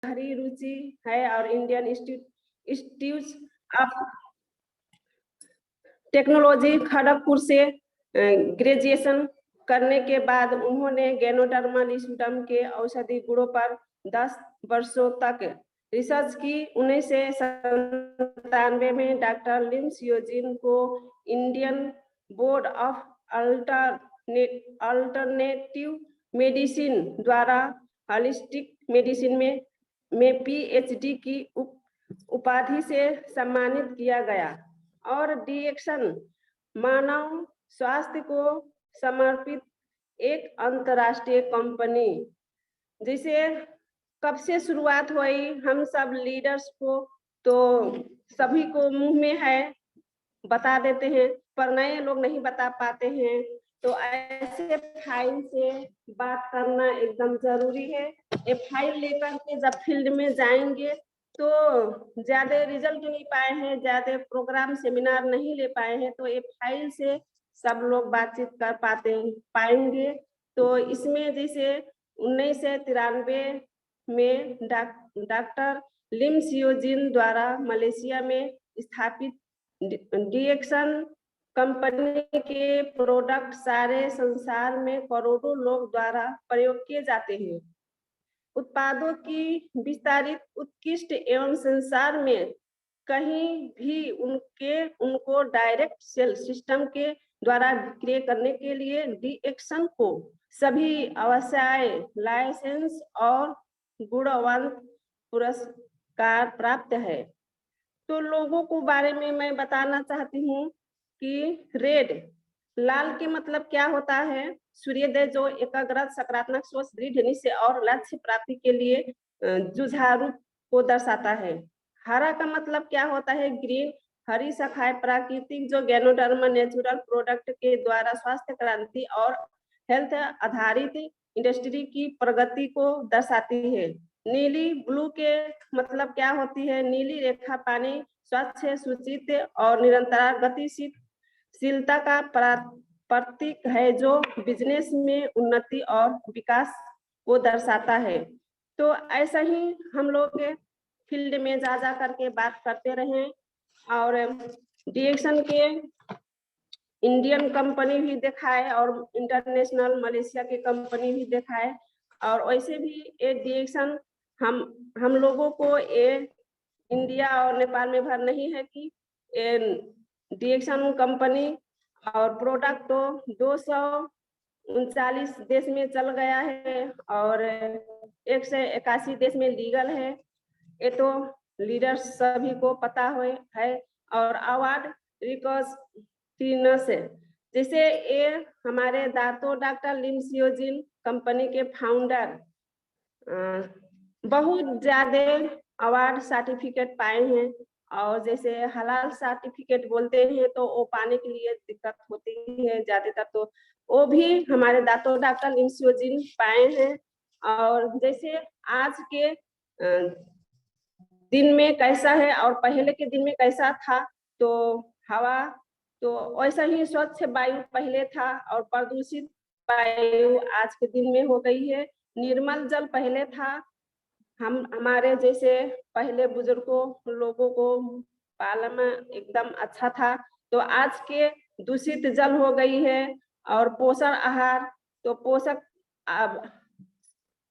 गहरी रुचि है और Indian institute of technology Kharagpur से ग्रेजुएशन करने के बाद उन्होंने गैनोडर्मालिस्टम के औषधि गुणों पर 10 वर्षों तक रिसर्च की। 1997 में डॉक्टर लिम सियोजिन को Indian board of alternative medicine द्वारा होलिस्टिक मेडिसिन में पीएचडी की उपाधि से सम्मानित किया गया और डीएक्सन मानव स्वास्थ्य को समर्पित एक अंतर्राष्ट्रीय कंपनी जिसे कब से शुरुआत हुई हम सब लीडर्स को तो सभी को मुंह में है बता देते हैं, पर नए लोग नहीं बता पाते हैं। तो ऐसे फाइल से बात करना एकदम जरूरी है। ये फाइल लेकर के जब फील्ड में जाएंगे तो ज्यादा रिजल्ट नहीं पाए हैं, ज्यादा प्रोग्राम सेमिनार नहीं ले पाए हैं, तो ये फाइल से सब लोग बातचीत कर पाएंगे। तो इसमें जैसे 1993 में डॉक्टर लिम सियोजिन द्वारा मलेशिया में स्थापित डीएक्सन कंपनी के प्रोडक्ट सारे संसार में करोड़ों लोग द्वारा प्रयोग किए जाते हैं। उत्पादों की विस्तारित उत्कृष्ट एवं संसार में कहीं भी उनको डायरेक्ट सेल सिस्टम के द्वारा विक्रय करने के लिए डीएक्सन को सभी आवश्यक लाइसेंस और गुणवंत पुरस्कार प्राप्त है। तो लोगों को बारे में मैं बताना चाहती हूँ कि रेड लाल के मतलब क्या होता है, सूर्योदय जो एकाग्रत सकारात्मक सोच दृढ़ निश्चय और लक्ष्य प्राप्ति के लिए जुझारू को दर्शाता है। हरा का मतलब क्या होता है, ग्रीन हरी शाखाएं प्राकृतिक जो गैनोडर्मा नेचुरल प्रोडक्ट के द्वारा स्वास्थ्य क्रांति और हेल्थ आधारित इंडस्ट्री की प्रगति को दर्शाती है। नीली ब्लू के मतलब क्या होती है, नीली रेखा पानी स्वच्छ सूचित और निरंतर गतिशीलता का प्रतीक है जो बिजनेस में उन्नति और विकास को दर्शाता है। तो ऐसा ही हम लोग फील्ड में जा करके बात करते रहें और डीएक्सन के इंडियन कंपनी भी दिखाए और इंटरनेशनल मलेशिया के कंपनी भी दिखाए। और वैसे भी ये डीएक्सन हम लोगों को ये इंडिया और नेपाल में भर नहीं है कि डीएक्सन कंपनी और प्रोडक्ट तो 239 देश में चल गया है और 181 देश में लीगल है। ये तो लीडर्स सभी को पता है। और अवार्ड रिकॉग्निशन से जैसे ये हमारे डॉक्टर लिम सियोजिन कंपनी के फाउंडर बहुत ज्यादा अवार्ड सर्टिफिकेट पाए हैं और जैसे हलाल सर्टिफिकेट बोलते हैं तो वो पाने के लिए दिक्कत होती है ज्यादातर, तो वो भी हमारे डॉक्टर लिम सियोजिन पाए हैं। और जैसे आज के दिन में कैसा है और पहले के दिन में कैसा था, तो हवा तो वैसा ही स्वच्छ वायु पहले था और प्रदूषित वायु आज के दिन में हो गई है। निर्मल जल पहले था, हमारे जैसे पहले बुजुर्गों लोगों को पालना एकदम अच्छा था, तो आज के दूषित जल हो गई है। और पोषण आहार तो पोषक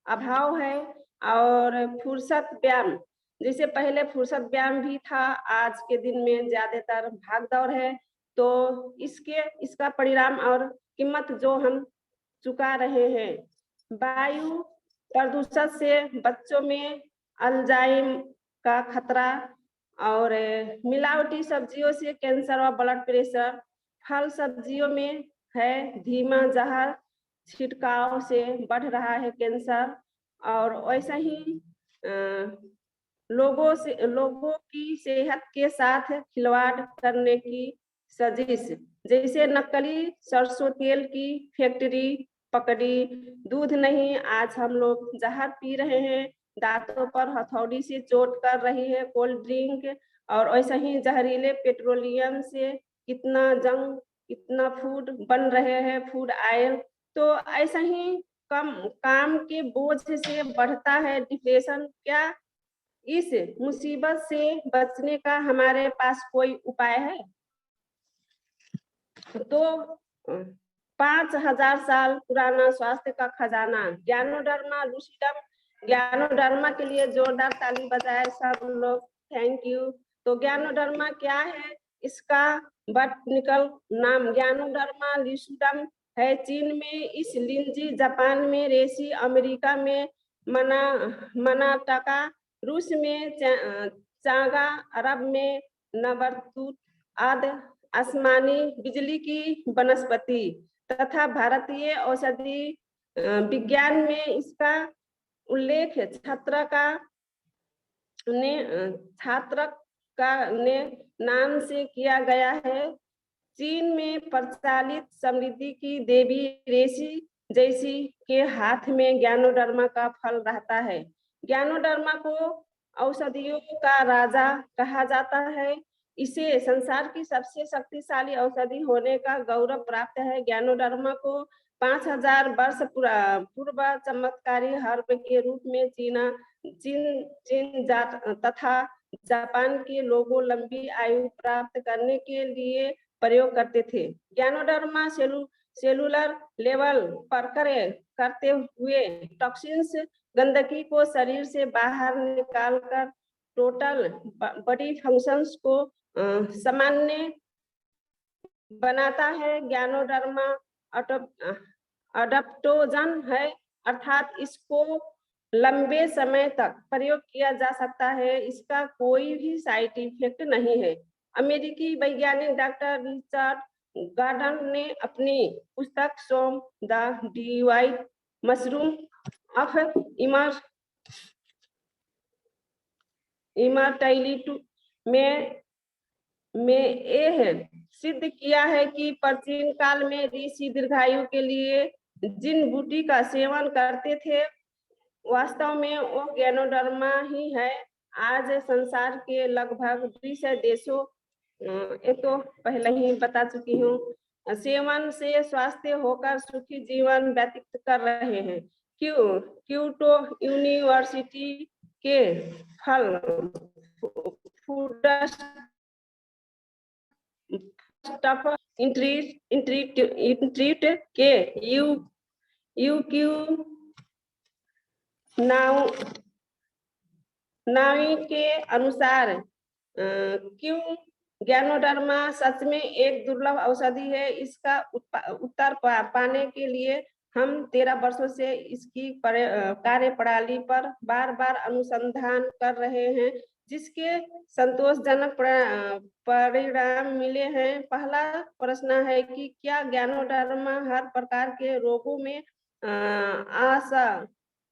अभाव है। और फुर्सत व्यायाम जैसे पहले फुर्सत व्यायाम भी था, आज के दिन में ज्यादातर भाग दौड़ है, तो इसका परिणाम और कीमत जो हम चुका रहे हैं। वायु प्रदूषण से बच्चों में अल्जाइम का खतरा और मिलावटी सब्जियों से कैंसर और ब्लड प्रेशर, फल सब्जियों में है धीमा जहर छिड़काव से बढ़ रहा है कैंसर। और वैसा ही लोगों की सेहत के साथ खिलवाड़ करने की साजिश, जैसे नकली सरसों तेल की फैक्ट्री पकड़ी, दूध नहीं आज हम लोग जहर पी रहे हैं, दांतों पर हथौड़ी से चोट कर रही है कोल्ड ड्रिंक। और वैसा ही जहरीले पेट्रोलियम से कितना फूड बन रहे हैं फूड ऑयल। तो ऐसा ही काम के बोझ से बढ़ता है डिप्रेशन। क्या इस मुसीबत से बचने का हमारे पास कोई उपाय है? तो 5000 साल पुराना स्वास्थ्य का खजाना ज्ञानोडर्मा लूसिडम। ज्ञानोडर्मा के लिए जोरदार ताली बजाए सब लोग। Thank you. तो ज्ञानोडर्मा क्या है? इसका बॉटनिकल नाम ज्ञानोडर्मा लूसिडम है। चीन में इस लिंजी, जापान में रेसी, अमेरिका में मनाटका, रूस में चांगा, अरब में नबरतूत आदि आसमानी बिजली की वनस्पति तथा भारतीय औषधि विज्ञान में इसका उल्लेख छात्र ने नाम से किया गया है। चीन में प्रचलित समृद्धि की देवी रेसी जैसी के हाथ में ज्ञानोडर्मा का फल रहता है। ज्ञानोडर्मा को औषधियों का राजा कहा जाता है। इसे संसार की सबसे शक्तिशाली औषधि होने का गौरव प्राप्त है। ज्ञानोडर्मा को 5000 वर्ष पूर्व चमत्कारी हर्ब के रूप में चीन तथा जापान के लोगों लंबी आयु प्राप्त करने के लिए प्रयोग करते थे। ज्ञानोडर्मा सेलुलर लेवल पर करते हुए टॉक्सिन्स, गंदगी को शरीर से बाहर निकालकर टोटल बॉडी फंक्शंस को सामान्य बनाता है। ज्ञानोडर्मा अडप्टोजन है, अर्थात इसको लंबे समय तक प्रयोग किया जा सकता है। इसका कोई भी साइड इफेक्ट नहीं है। अमेरिकी वैज्ञानिक डॉक्टर रिचर्ड गार्डन ने अपनी पुस्तक Soma the divine mushroom of immortality में यह सिद्ध किया है कि प्राचीन काल में ऋषि दीर्घायु के लिए जिन बूटी का सेवन करते थे वास्तव में वो ज्ञानोडर्मा ही है। आज संसार के लगभग 200 देशों, ये तो पहले ही बता चुकी हूँ, सेवन से स्वास्थ्य होकर सुखी जीवन व्यतीत कर रहे हैं। क्योटो यूनिवर्सिटी के इंट्रीट के नावी के अनुसार क्यों ज्ञानोडर्मा सच में एक दुर्लभ औषधि है। इसका उत्तर पाने के लिए हम 13 वर्षों से इसकी कार्यप्रणाली पर बार बार अनुसंधान कर रहे हैं, जिसके संतोषजनक परिणाम मिले हैं। पहला प्रश्न है कि क्या ज्ञानोडर्मा हर प्रकार के रोगों में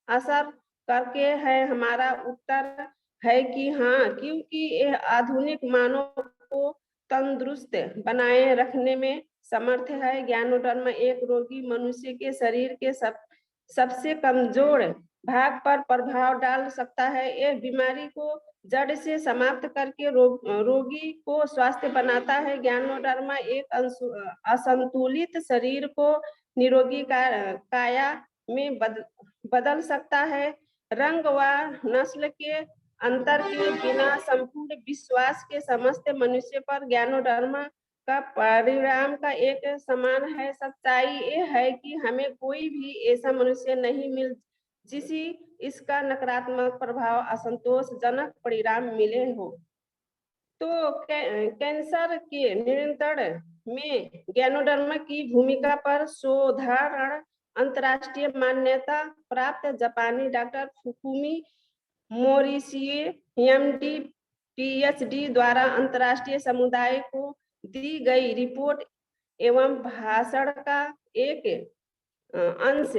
असर करके है? हमारा उत्तर है कि हाँ, क्योंकि यह आधुनिक मानव को तंदुरुस्त बनाए रखने में समर्थ है। ज्ञानोडर्मा एक रोगी मनुष्य के शरीर के सबसे कमजोर भाग पर प्रभाव डाल सकता है। यह बीमारी को जड़ से समाप्त करके रोगी को स्वस्थ बनाता है। ज्ञानोडर्मा एक असंतुलित शरीर को निरोगी काया में बदल सकता है। रंग व नस्ल के अंतर के बिना संपूर्ण विश्वास के समस्त मनुष्य पर ज्ञानोडर्मा का परिणाम का एक समान है। सच्चाई ये है कि हमें कोई भी ऐसा मनुष्य नहीं मिल जिसे इसका नकारात्मक प्रभाव असंतोषजनक परिणाम मिले हो। तो कैंसर के नियंत्रण में ज्ञानोडर्मा की भूमिका पर शोधारण अंतर्राष्ट्रीय मान्यता प्राप्त जापानी डॉक्टर फुकुमी मोरिशिए MD PhD द्वारा अंतर्राष्ट्रीय समुदाय को दी गई रिपोर्ट एवं भाषण का एक अंश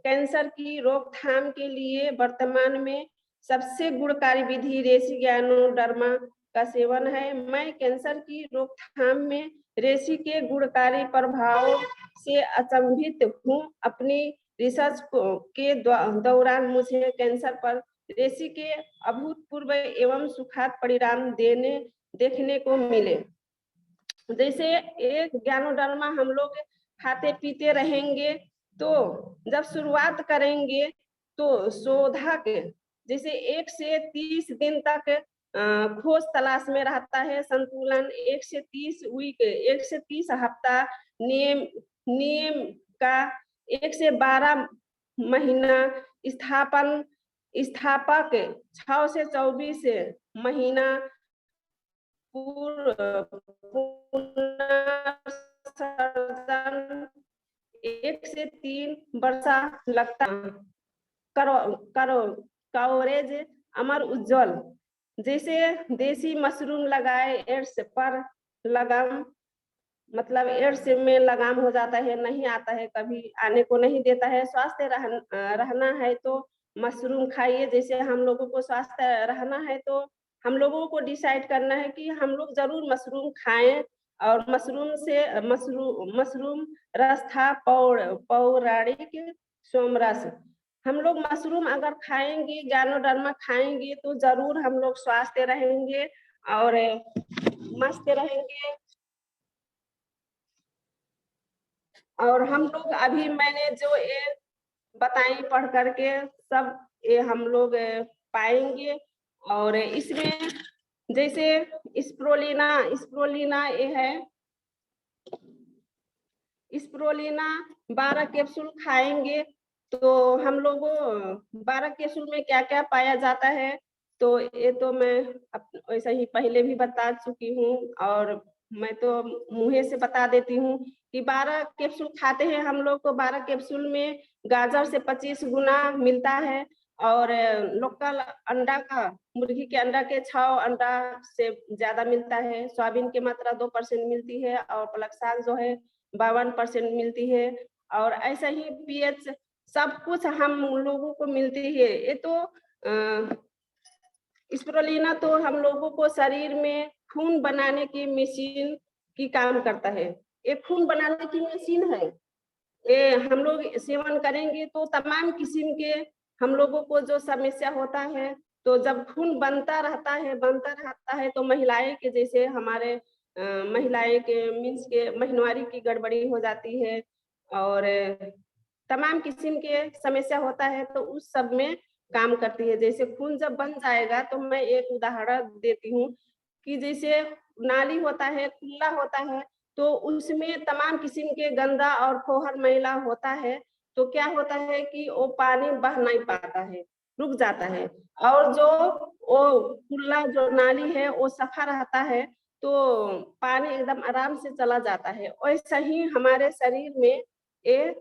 कैंसर की रोकथाम के लिए वर्तमान में सबसे गुणकारी विधि रेसी ज्ञानोडर्मा का सेवन है। मैं कैंसर की रोकथाम में रेसी के गुणकारी प्रभावों से अचंभित हूँ। अपनी रिसर्च के दौरान मुझे कैंसर पर रेसी के अभूतपूर्व एवं सुखद परिणाम देखने को मिले। जैसे एक ज्ञानोडर्मा हम लोग खाते पीते रहेंगे तो जब शुरुआत करेंगे तो शोधक जैसे 1 से 30 दिन तक खोज तलाश में रहता है। संतुलन 1 से 30 वीक, 1 से 30 हफ्ता, नियम नियम का 1 से 12 महीना, स्थापक 6 से 24 महीना, पुनर्सर्जन 1 से 3 वर्षा लगता। करो करो कवरेज अमर उज्जवल जैसे देसी मशरूम लगाए, एड्स पर लगाम, मतलब एड्स में लगाम हो जाता है, नहीं आता है, कभी आने को नहीं देता है। स्वास्थ्य रहना है तो मशरूम खाइए। जैसे हम लोगों को स्वास्थ्य रहना है तो हम लोगों को डिसाइड करना है कि हम लोग जरूर मशरूम खाएं। और मशरूम रस था पौराणिक सोमरस। हम लोग मशरूम अगर खाएंगे, गैनोडर्मा खाएंगे तो जरूर हम लोग स्वस्थ रहेंगे और मस्त रहेंगे। और हम लोग अभी मैंने जो ये बताई पढ़ करके सब ये हम लोग पाएंगे। और इसमें जैसे स्प्रोलिना स्प्रोलिना ये है, स्प्रोलिना 12 कैप्सूल खाएंगे तो हम लोगों 12 कैप्सूल में क्या क्या पाया जाता है तो ये तो मैं वैसे ही पहले भी बता चुकी हूँ। और मैं तो मुँहे से बता देती हूँ कि 12 कैप्सूल खाते हैं हम लोग, तो 12 कैप्सूल में गाजर से 25 गुना मिलता है। और लोकल अंडा का, मुर्गी के अंडा के 6 अंडा से ज्यादा मिलता है। सोयाबीन की मात्रा 2% मिलती है और पालक साग जो है 52% मिलती है। और ऐसा ही पीएच सब कुछ हम लोगों को मिलती है। ये तो स्प्रोलिना तो हम लोगों को शरीर में खून बनाने की मशीन की काम करता है। ये खून बनाने की मशीन है। ये हम लोग सेवन करेंगे तो तमाम किस्म के हम लोगों को जो समस्या होता है, तो जब खून बनता रहता है तो महिलाएं के जैसे हमारे महिलाएं के मीन्स के महीनवारी की गड़बड़ी हो जाती है और तमाम किस्म के समस्या होता है, तो उस सब में काम करती है। जैसे खून जब बन जाएगा तो मैं एक उदाहरण देती हूँ कि जैसे नाली होता है, खुला होता है, तो उसमें तमाम किस्म के गंदा और फोहर मैला होता है। तो क्या होता है कि वो पानी बह नहीं पाता है, रुक जाता है। और जो वो खुला जो नाली है वो सफा रहता है तो पानी एकदम आराम से चला जाता है। वैसा ही हमारे शरीर में ये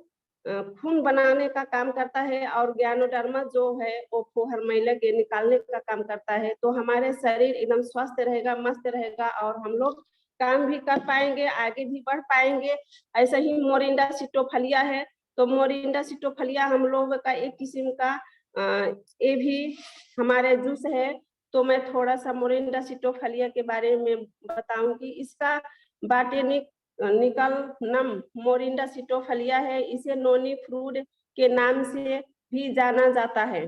खून बनाने का काम करता है और ज्ञानोडर्मा जो है वो फोहर मैला के निकालने का काम करता है। तो हमारे शरीर एकदम स्वस्थ रहेगा, मस्त रहेगा और हम लोग काम भी कर पाएंगे, आगे भी बढ़ पाएंगे। ऐसा ही मोरिंडा सिटोफलिया है, तो मोरिंडा सिटोफलिया हम लोग का एक किस्म का ये भी हमारे जूस है। तो मैं थोड़ा सा मोरिंडा सिटोफलिया के बारे में बताऊंगी। इसका बाटेनिक निकल नम मोरिंडा सिटोफलिया है। इसे नोनी फ्रूट के नाम से भी जाना जाता है।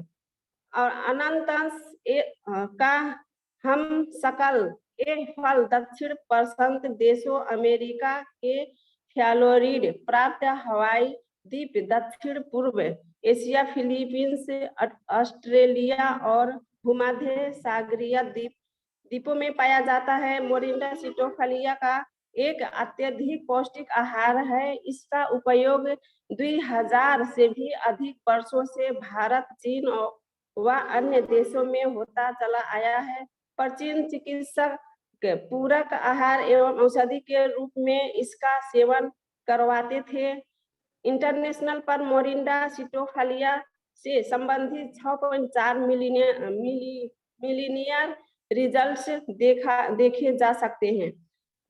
और अनंतांश का हम सकल ये फल दक्षिण प्रशांत देशों, अमेरिका के फ्लोरिडा प्राप्त, हवाई द्वीप, दक्षिण पूर्व एशिया, फिलीपींस, ऑस्ट्रेलिया और भूमध्य सागरीय द्वीपों में पाया जाता है। मोरिंडा सिटोफलिया का एक अत्यधिक पौष्टिक आहार है। इसका उपयोग 2000 से भी अधिक वर्षों से भारत, चीन व अन्य देशों में होता चला आया है। प्राचीन चिकित्सक पूरक आहार एवं औषधि के रूप में इसका सेवन करवाते थे। इंटरनेशनल पर मोरिंडा सिटोफलिया से संबंधित 6.4 मिलीनियर रिजल्ट्स देखे जा सकते हैं।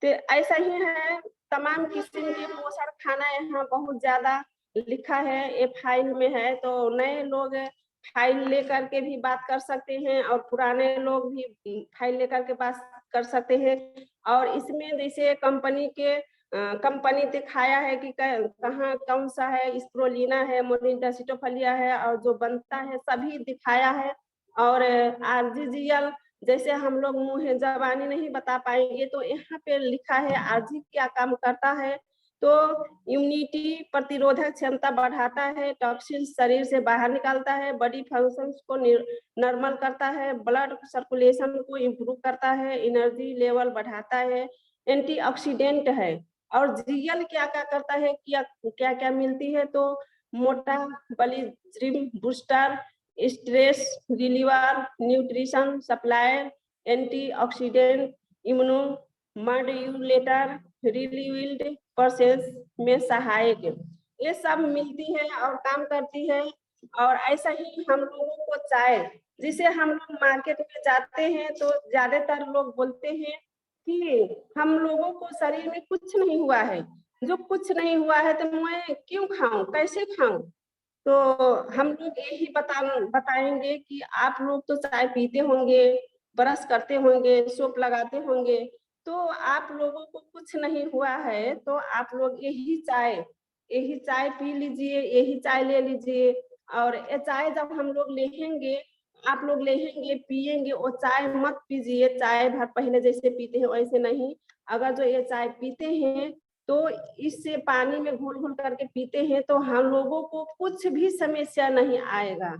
तो ऐसा ही है, तमाम किस्म के पोषण खाना यहाँ बहुत ज्यादा लिखा है, ये फाइल में है। तो नए लोग फाइल लेकर के भी बात कर सकते हैं और पुराने लोग भी फाइल लेकर के बात कर सकते हैं। और इसमें जैसे कंपनी दिखाया है कि कहाँ कौन सा है, स्प्रोलिना है, मोरिंडा सिटोफलिया है और जो बनता है सभी दिखाया है। और आरजीजीएल जैसे हम लोग मुँह जबानी नहीं बता पाएंगे तो यहाँ पे लिखा है आरजी क्या काम करता है। तो इम्यूनिटी प्रतिरोधक क्षमता बढ़ाता है, टॉक्सिन शरीर से बाहर निकालता है, बॉडी फंक्शंस को नॉर्मल करता है, ब्लड सर्कुलेशन को इम्प्रूव करता है, एनर्जी लेवल बढ़ाता है, एंटीऑक्सीडेंट है। और जीएल क्या क्या करता है, क्या क्या मिलती है, तो metabolism booster, stress reliever, nutrition supplier, antioxidant, immuno modulator, रिलीविल्ड प्रोसेस में सहायक, ये सब मिलती है और काम करती है। और ऐसा ही हम लोगों को चाय, जिसे हम लोग मार्केट में जाते हैं तो ज्यादातर लोग बोलते हैं कि हम लोगों को शरीर में कुछ नहीं हुआ है, जो कुछ नहीं हुआ है तो मैं क्यों खाऊं, कैसे खाऊं। तो हम लोग यही बताएंगे कि आप लोग तो चाय पीते होंगे, ब्रश करते होंगे, सोप लगाते होंगे, तो आप लोगों को कुछ नहीं हुआ है तो आप लोग यही चाय पी लीजिए, यही चाय ले लीजिए। और ये चाय जब हम लोग लेंगे, आप लोग लेंगे पिएंगे, वो चाय मत पीजिए चाय भर पहले जैसे पीते हैं वैसे नहीं। अगर जो ये चाय पीते हैं तो इससे पानी में घोल घोल करके पीते हैं तो हम लोगों को कुछ भी समस्या नहीं आएगा,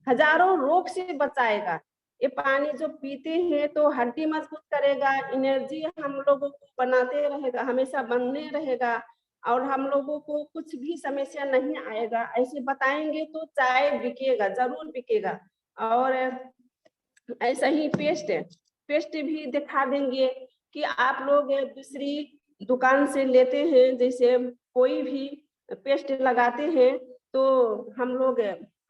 हजारों रोग से बचाएगा। ये पानी जो पीते हैं तो हड्डी मजबूत करेगा, एनर्जी हम लोगों को बनाते रहेगा, हमेशा बनने रहेगा, और हम लोगों को कुछ भी समस्या नहीं आएगा। ऐसे बताएंगे तो चाय बिकेगा, जरूर बिकेगा। और ऐसा ही पेस्ट भी दिखा देंगे कि आप लोग दूसरी दुकान से लेते हैं, जैसे कोई भी पेस्ट लगाते हैं तो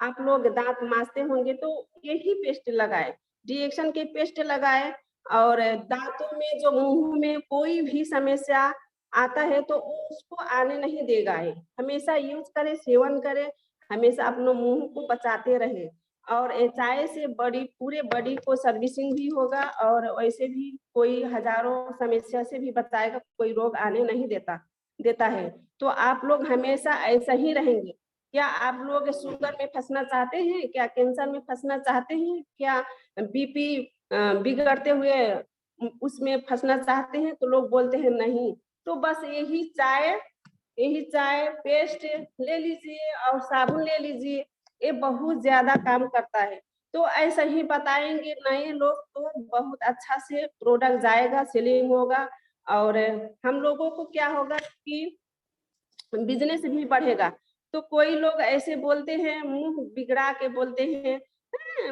आप लोग दांत मांजते होंगे तो यही पेस्ट लगाए, डिएक्शन के पेस्ट लगाए। और दांतों में जो मुंह में कोई भी समस्या आता है तो उसको आने नहीं देगा, है हमेशा यूज करे, सेवन करे, हमेशा अपने मुंह को बचाते रहे। और चाय से पूरे बॉडी को सर्विसिंग भी होगा, और वैसे भी कोई हजारों समस्या से भी बचाएगा, कोई रोग आने नहीं देता है। तो आप लोग हमेशा ऐसा ही रहेंगे। क्या आप लोग शुगर में फंसना चाहते हैं, क्या कैंसर में फंसना चाहते हैं, क्या बीपी बिगड़ते हुए उसमें फंसना चाहते हैं, तो लोग बोलते हैं नहीं। तो बस यही चाय पेस्ट ले लीजिए और साबुन ले लीजिए, ये बहुत ज्यादा काम करता है। तो ऐसा ही बताएंगे नए लोग तो बहुत अच्छा से प्रोडक्ट जाएगा, सेलिंग होगा, और हम लोगों को क्या होगा कि बिजनेस भी बढ़ेगा। तो कोई लोग ऐसे बोलते हैं, मुंह बिगड़ा के बोलते हैं,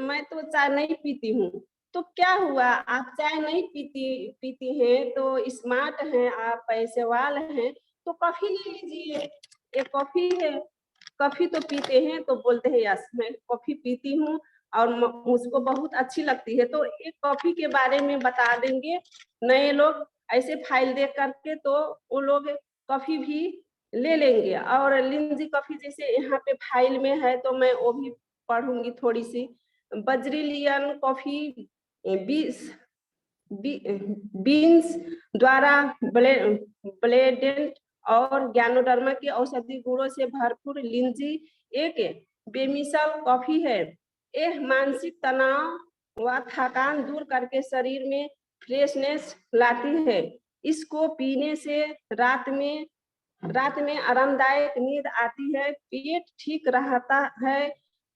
मैं तो चाय नहीं पीती हूँ। तो क्या हुआ, आप चाय नहीं पीती हैं तो स्मार्ट हैं आप, पैसे वाले हैं, तो कॉफी ले लीजिए। ये कॉफी है, कॉफी तो पीते हैं तो बोलते हैं यस मैं कॉफी पीती हूँ और मुझको बहुत अच्छी लगती है। तो एक कॉफी के बारे में बता देंगे नए लोग ऐसे फाइल देख करके, तो वो लोग कॉफी भी ले लेंगे। और लिंजी कॉफी जैसे यहाँ पे फाइल में है तो मैं वो भी पढ़ूंगी थोड़ी सी। बजरिलियन कॉफी 20 बीन्स द्वारा ब्लेडेड और ज्ञानोडर्मा के औषधि गुणों से भरपूर लिंजी एक बेमिसाल कॉफी है। यह मानसिक तनाव व थकान दूर करके शरीर में फ्रेशनेस लाती है। इसको पीने से रात में आरामदायक नींद आती है, पेट ठीक रहता है,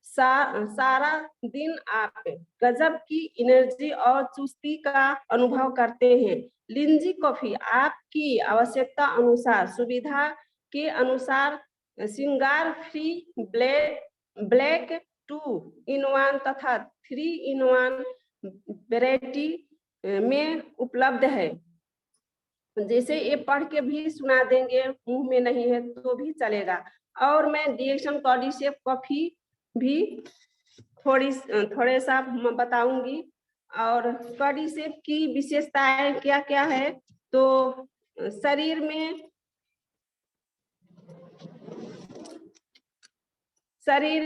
सारा दिन आप गजब की एनर्जी और चुस्ती का अनुभव करते हैं। लिंजी कॉफी आपकी आवश्यकता अनुसार, सुविधा के अनुसार श्रृंगार फ्री ब्लैक 2-in-1 तथा 3-in-1 वैरायटी में उपलब्ध है। जैसे ये पढ़ के भी सुना देंगे, मुंह में नहीं है तो भी चलेगा। और मैं डिएक्शन कॉर्डिसेप कॉफी भी थोड़े सा बताऊंगी। और कॉर्डिसेप की विशेषताएं क्या क्या है, तो शरीर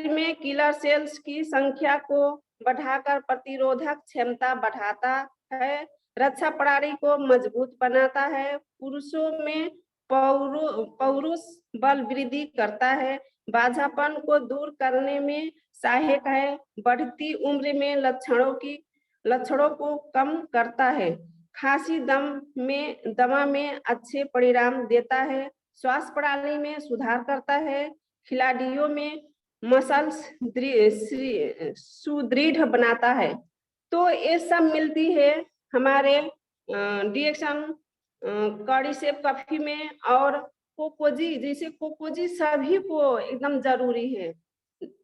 में किलर सेल्स की संख्या को बढ़ाकर प्रतिरोधक क्षमता बढ़ाता है, रक्षा प्रणाली को मजबूत बनाता है, पुरुषों में पौरुष बल वृद्धि करता है, बाझापन को दूर करने में सहायक है, बढ़ती उम्र में लक्षणों को कम करता है, खांसी दमा में अच्छे परिणाम देता है, श्वास प्रणाली में सुधार करता है, खिलाड़ियों में मसल्स सुदृढ़ बनाता है। तो ये सब मिलती है हमारे डिएक्शन कॉर्डिसेप कॉफी में। और कोकोजी, जैसे कोकोजी सभी को एकदम जरूरी है।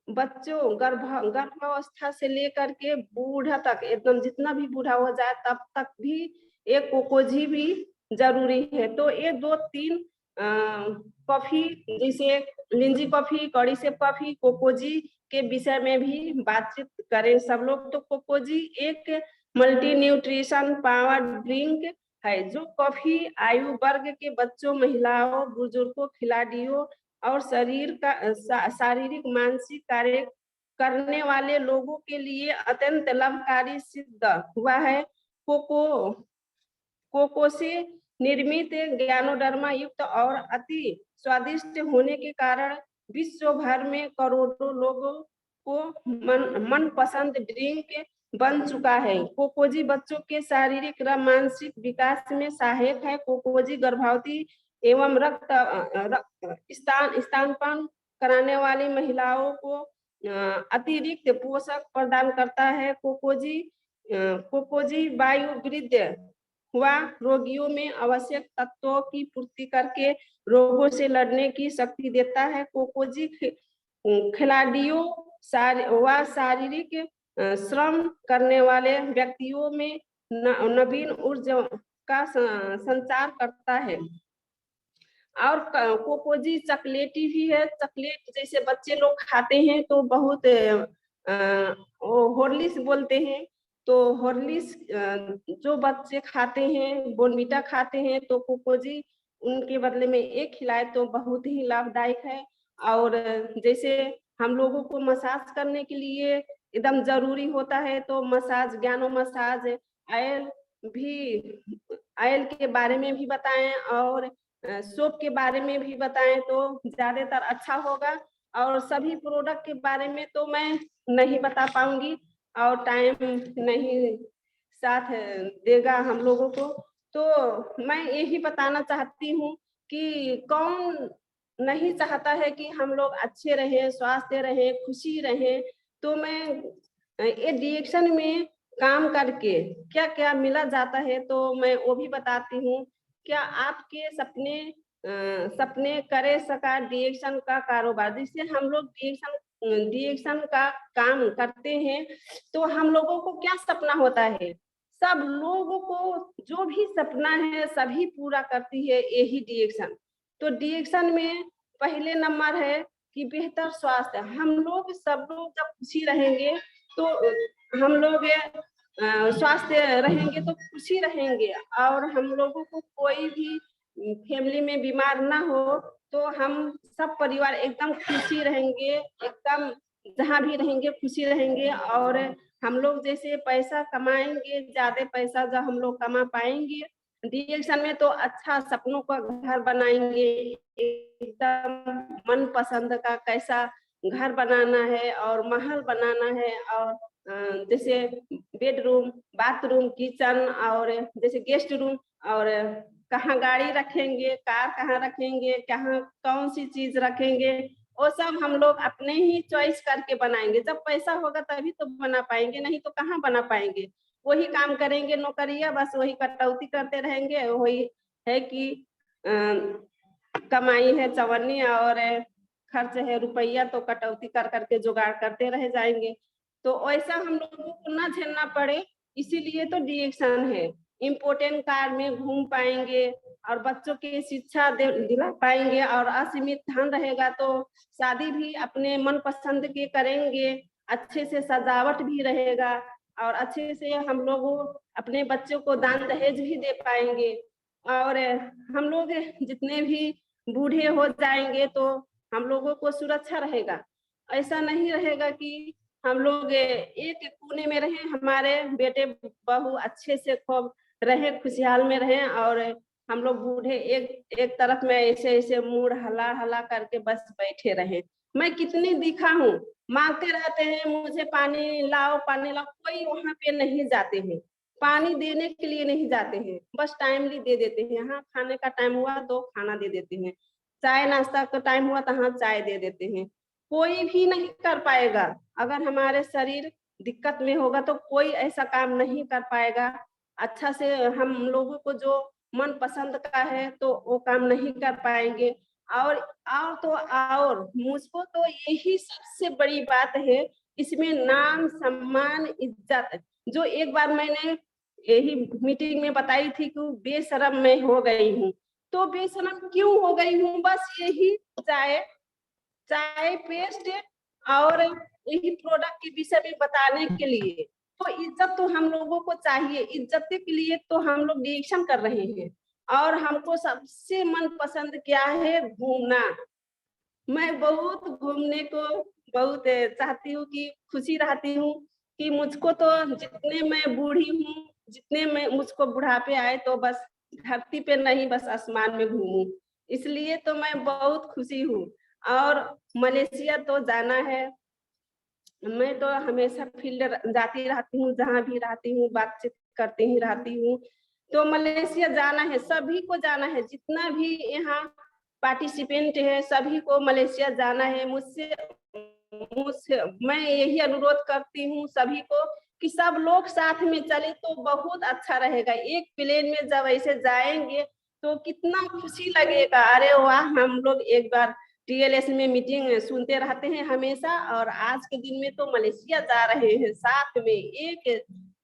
बच्चों गर्भावस्था से लेकर के बूढ़ा तक, एकदम जितना भी बूढ़ा हो जाए तब तक भी एक कोकोजी भी जरूरी है। तो ये 2-3 कॉफी, जैसे लिंजी कॉफी, कॉर्डिसेप कॉफी, कोकोजी के विषय में भी बातचीत करें सब लोग। तो कोकोजी एक मल्टी न्यूट्रिशन पावर ड्रिंक है, जो कॉफी आयु वर्ग के बच्चों, महिलाओं, बुजुर्गों, खिलाड़ियों और शरीर का शारीरिक मानसिक कार्य करने वाले लोगों के लिए अत्यंत लाभकारी सिद्ध हुआ है। कोको से निर्मित ज्ञानोडर्मा युक्त और अति स्वादिष्ट होने के कारण विश्व भर में करोड़ों लोगों को मनपसंद ड्रिंक बन चुका है। कोकोजी बच्चों के शारीरिक व मानसिक विकास में सहायक है। कोकोजी गर्भवती एवं स्तनपान कराने वाली महिलाओं को अतिरिक्त पोषक प्रदान करता है। कोकोजी वायुवृद्ध हुआ रोगियों में आवश्यक तत्वों की पूर्ति करके रोगों से लड़ने की शक्ति देता है। कोकोजी खिलाड़ियों व शारीरिक श्रम करने वाले व्यक्तियों में नवीन ऊर्जा का संचार करता है। और कोकोजी चॉकलेटी भी है। चॉकलेट जैसे बच्चे लोग खाते हैं तो बहुत हॉर्लिक्स बोलते हैं, तो हॉर्लिक्स जो बच्चे खाते हैं, बोर्नविटा खाते हैं, तो कोकोजी उनके बदले में एक खिलाए तो बहुत ही लाभदायक है। और जैसे हम लोगों को मसाज करने के लिए एकदम जरूरी होता है, तो मसाज, ज्ञानो मसाज ऑयल भी, ऑयल के बारे में भी बताएं और सोप के बारे में भी बताएं तो ज्यादातर अच्छा होगा। और सभी प्रोडक्ट के बारे में तो मैं नहीं बता पाऊंगी और टाइम नहीं साथ देगा हम लोगों को। तो मैं यही बताना चाहती हूँ कि कौन नहीं चाहता है कि हम लोग अच्छे रहें, स्वस्थ रहें, खुशी रहें। तो मैं ये डिएक्शन में काम करके क्या क्या मिला जाता है तो मैं वो भी बताती हूँ। क्या आपके सपने करे सका डिएक्शन का कारोबार, जिससे हम लोग डिएक्शन का काम करते हैं तो हम लोगों को क्या सपना होता है, सब लोगों को जो भी सपना है सभी पूरा करती है यही डिएक्शन। तो डिएक्शन में पहले नंबर है कि बेहतर स्वास्थ्य। हम लोग सब लोग जब खुशी रहेंगे तो हम लोग स्वास्थ्य रहेंगे तो खुशी रहेंगे। और हम लोगों को कोई भी फैमिली में बीमार ना हो तो हम सब परिवार एकदम खुशी रहेंगे, एकदम जहाँ भी रहेंगे खुशी रहेंगे। और हम लोग जैसे पैसा कमाएंगे, ज्यादा पैसा जब हम लोग कमा पाएंगे डिएक्शन में तो अच्छा सपनों का घर बनाएंगे, एकदम मन पसंद का कैसा घर बनाना है और महल बनाना है। और जैसे बेडरूम, बाथरूम, किचन और जैसे गेस्ट रूम, और कहाँ गाड़ी रखेंगे, कार कहाँ रखेंगे, कहाँ कौन सी चीज रखेंगे, वो सब हम लोग अपने ही चॉइस करके बनाएंगे। जब पैसा होगा तभी तो बना पाएंगे, नहीं तो कहाँ बना पाएंगे। वही काम करेंगे नौकरिया, बस वही कटौती करते रहेंगे। वही है कि कमाई है चवन्नी और खर्च है रुपया, तो कटौती कर करके जुगाड़ करते रह जाएंगे। तो ऐसा हम लोगों को ना झेलना पड़े, इसीलिए तो डिएक्शन है। इम्पोर्टेंट कार में घूम पाएंगे और बच्चों की शिक्षा दिला पाएंगे और असीमित धन रहेगा तो शादी भी अपने मन पसंद के करेंगे, अच्छे से सजावट भी रहेगा और अच्छे से हम लोग अपने बच्चों को दान दहेज भी दे पाएंगे। और हम लोग जितने भी बूढ़े हो जाएंगे तो हम लोगों को सुरक्षा रहेगा। ऐसा नहीं रहेगा कि हम लोग एक कोने में रहें, हमारे बेटे बहू अच्छे से खूब रहे, खुशहाल में रहें, और हम लोग बूढ़े एक तरफ में ऐसे ऐसे मुड़ हला हला करके बस बैठे रहे। मैं कितनी दिखा हूँ, मांगते रहते हैं मुझे पानी लाओ पानी लाओ, कोई वहां पे नहीं जाते हैं, पानी देने के लिए नहीं जाते हैं, बस टाइमली दे देते हैं। हाँ, खाने का टाइम हुआ तो खाना दे देते हैं। चाय नाश्ता का टाइम हुआ तो हाँ चाय दे देते हैं। कोई भी नहीं कर पाएगा, अगर हमारे शरीर दिक्कत में होगा तो कोई ऐसा काम नहीं कर पाएगा। अच्छा से हम लोगों को जो मन पसंद का है तो वो काम नहीं कर पाएंगे। और तो और मुझको तो यही सबसे बड़ी बात है, इसमें नाम सम्मान इज्जत, जो एक बार मैंने यही मीटिंग में बताई थी कि बेशरम मैं हो गई हूँ। तो बेशरम क्यों हो गई हूँ? बस यही चाय चाय पेस्ट और यही प्रोडक्ट के विषय में बताने के लिए। तो इज्जत तो हम लोगों को चाहिए, इज्जत के लिए तो हम लोग रिएक्शन कर रहे हैं। और हमको सबसे मन पसंद क्या है? घूमना। मैं बहुत घूमने को बहुत चाहती हूँ, कि खुशी रहती हूँ कि मुझको तो जितने मैं बूढ़ी हूँ, जितने मैं मुझको बुढ़ापे आए तो बस धरती पे नहीं, बस आसमान में घूमूं। इसलिए तो मैं बहुत खुशी हूँ। और मलेशिया तो जाना है। मैं तो हमेशा फील्ड जाती रहती हूँ, जहाँ भी रहती हूँ बातचीत करती ही रहती हूँ। तो मलेशिया जाना है, सभी को जाना है, जितना भी यहाँ पार्टिसिपेंट है सभी को मलेशिया जाना है। मुझसे मुझसे मैं यही अनुरोध करती हूँ सभी को कि सब लोग साथ में चले तो बहुत अच्छा रहेगा। एक प्लेन में जब ऐसे जाएंगे तो कितना खुशी लगेगा। अरे वाह, हम लोग एक बार टीएलएस में मीटिंग सुनते रहते हैं हमेशा, और आज के दिन में तो मलेशिया जा रहे हैं साथ में एक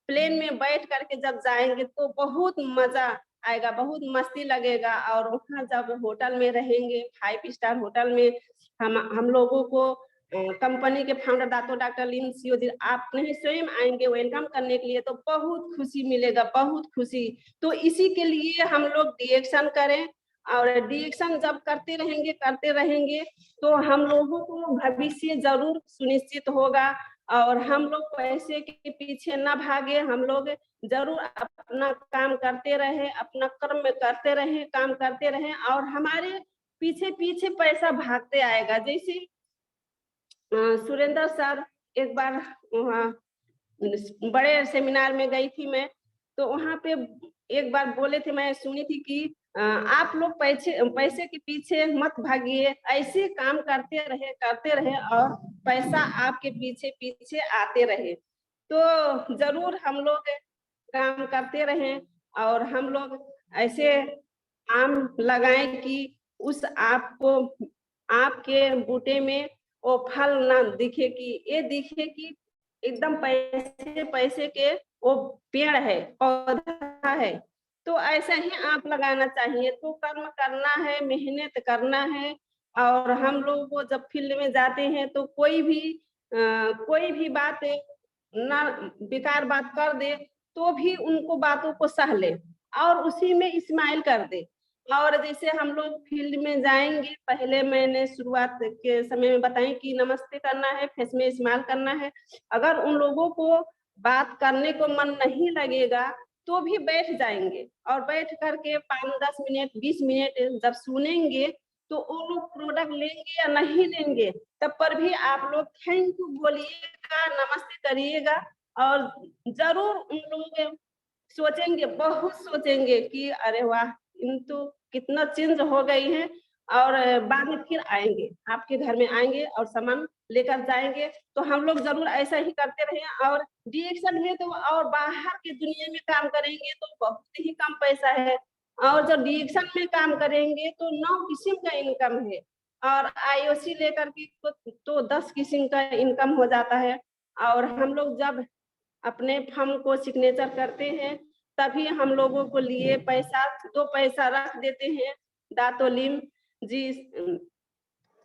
प्लेन में बैठ करके जब जाएंगे तो बहुत मजा आएगा, बहुत मस्ती लगेगा। और वहाँ जब होटल में रहेंगे 5 स्टार होटल में, हम लोगों को कंपनी के फाउंडर दातो डॉक्टर लिन सियोजी आप नहीं स्वयं आएंगे वेलकम करने के लिए, तो बहुत खुशी मिलेगा, बहुत खुशी। तो इसी के लिए हम लोग रिएक्शन करें, और रिएक्शन जब करते रहेंगे तो हम लोगों को भविष्य जरूर सुनिश्चित होगा। और हम लोग पैसे के पीछे न भागे, हम लोग जरूर अपना काम करते रहे, अपना कर्म करते रहे, काम करते रहे, और हमारे पीछे पीछे पैसा भागते आएगा। जैसे सुरेंद्र सर एक बार वहाँ बड़े सेमिनार में गई थी मैं, तो वहाँ पे एक बार बोले थे, मैं सुनी थी कि आप लोग पैसे के पीछे मत भागिए, ऐसे काम करते रहे और पैसा आपके पीछे पीछे आते रहे। तो जरूर हम लोग काम करते रहें, और हम लोग ऐसे आम लगाएं कि उस आपको आपके बूटे में वो फल ना दिखे, कि ये दिखे कि एकदम पैसे पैसे के वो पेड़ है, पौधा है। तो ऐसा ही आप लगाना चाहिए। तो कर्म करना है, मेहनत करना है। और हम लोग को जब फील्ड में जाते हैं तो कोई भी बात ना बेकार बात कर दे तो भी उनको बातों को सह ले और उसी में इस्माइल कर दे। और जैसे हम लोग फील्ड में जाएंगे, पहले मैंने शुरुआत के समय में बताई कि नमस्ते करना है, फेस में इस्तेमाल करना है। अगर उन लोगों को बात करने को मन नहीं लगेगा तो भी बैठ जाएंगे, और बैठ करके 5-10 मिनट 20 मिनट जब सुनेंगे तो वो लोग प्रोडक्ट लेंगे या नहीं लेंगे, तब पर भी आप लोग थैंक यू बोलिएगा, नमस्ते करिएगा। और जरूर उन लोग सोचेंगे, बहुत सोचेंगे कि अरे वाह, इन तो कितना चेंज हो गई है। और बाद में फिर आएंगे, आपके घर में आएंगे और सामान लेकर जाएंगे। तो हम लोग जरूर ऐसा ही करते रहे। और रिएक्शन में तो और बाहर की दुनिया में काम करेंगे तो बहुत ही कम पैसा है, और जब रिएक्शन में काम करेंगे तो 9 किस्म का इनकम है, और आईओसी लेकर के तो 10 किस्म का इनकम हो जाता है। और हम लोग जब अपने फर्म को सिग्नेचर करते हैं तभी हम लोगों को लिए पैसा 2 पैसा रख देते हैं दातोलिम जी।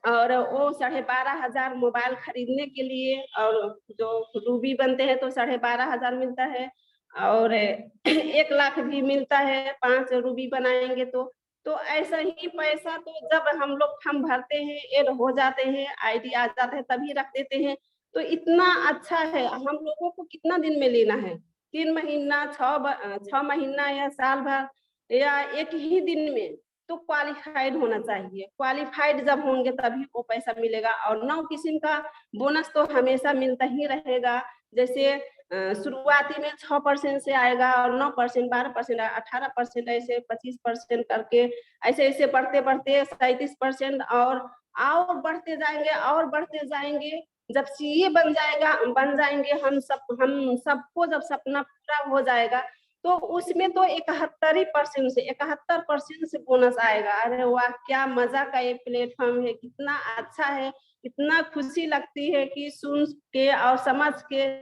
और वो 12,500 मोबाइल खरीदने के लिए, और जो रूबी बनते हैं तो 12,500 मिलता है, और 1 लाख भी मिलता है 5 रूबी बनाएंगे तो ऐसा ही पैसा तो जब हम लोग फॉर्म भरते हैं, ऐड हो जाते हैं, आईडी आ जाता है तभी रख देते हैं। तो इतना अच्छा है। हम लोगों को कितना दिन में लेना है? 3 महीना, 6 महीना या साल भर या एक ही दिन में? तो क्वालिफाइड होना चाहिए। क्वालिफाइड जब होंगे तभी वो पैसा मिलेगा। और 9 किस्म का बोनस तो हमेशा मिलता ही रहेगा। जैसे शुरुआती में 6% से आएगा और 9%, 12%, 18%, ऐसे 25% करके ऐसे-ऐसे बढ़ते-बढ़ते 37% और बढ़ते जाएँगे। जब सीए बन जाएँगे हम सबको जब सपना पूरा हो जाएगा, तो उसमें तो 71% से बोनस आएगा। अरे वाह! क्या मज़ा का ये प्लेटफ़ॉर्म है, कितना अच्छा है, कितना खुशी लगती है कि सुन के और समझ के